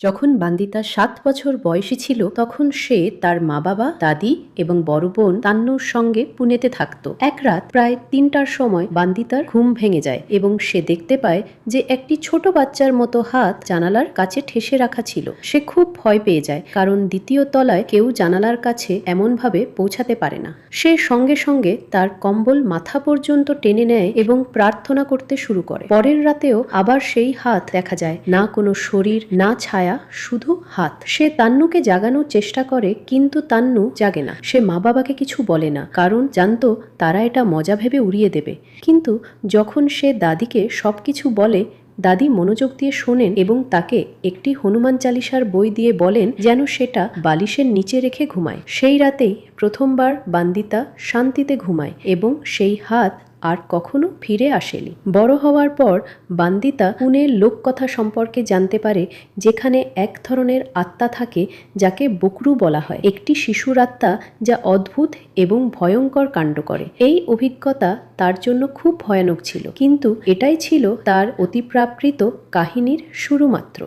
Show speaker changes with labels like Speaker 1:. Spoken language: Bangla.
Speaker 1: যখন বান্দিতা ৭ বছর বয়সী ছিল তখন সে তার মা-বাবা, দাদি এবং বড় বোন তান্নুর সঙ্গে পুনেতে থাকত। এক রাত প্রায় ৩টার সময় বান্দিতার ঘুম ভেঙে যায় এবং সে দেখতে পায় যে একটি ছোট বাচ্চার মতো হাত জানালার কাছে ঠেসে রাখা ছিল। সে খুব ভয় পেয়ে যায় কারণ দ্বিতীয় তলায় কেউ জানালার কাছে এমনভাবে পৌঁছাতে পারে না। সে সঙ্গে সঙ্গে তার কম্বল মাথা পর্যন্ত টেনে নেয় এবং প্রার্থনা করতে শুরু করে। পরের রাতেও আবার সেই হাত দেখা যায়, না কোনো শরীর, না ছায়া, শুধু হাত। সে তান্নুকে জাগানোর চেষ্টা করে কিন্তু তান্নু জাগে না। সে মা বাবাকে কিছু বলে না কারণ জানতো তারা এটা মজা ভেবে উড়িয়ে দেবে। কিন্তু যখন সে দাদিকে সবকিছু বলে, দাদি মনোযোগ দিয়ে শোনেন এবং তাকে একটি হনুমান চালিসার বই দিয়ে বলেন যেন সেটা বালিশের নিচে রেখে ঘুমায়। সেই রাতেই প্রথমবার বান্দিতা শান্তিতে ঘুমায় এবং সেই হাত আর কখনো ফিরে আসেনি। বড় হওয়ার পর বান্দিতা পুনের লোককথা সম্পর্কে জানতে পারে যেখানে এক ধরনের আত্মা থাকে যাকে বকরু বলা হয়, একটি শিশুর আত্মা যা অদ্ভুত এবং ভয়ঙ্কর কাণ্ড করে। এই অভিজ্ঞতা তার জন্য খুব ভয়ানক ছিল, কিন্তু এটাই ছিল তার অতিপ্রাকৃত কাহিনীর শুরু মাত্র।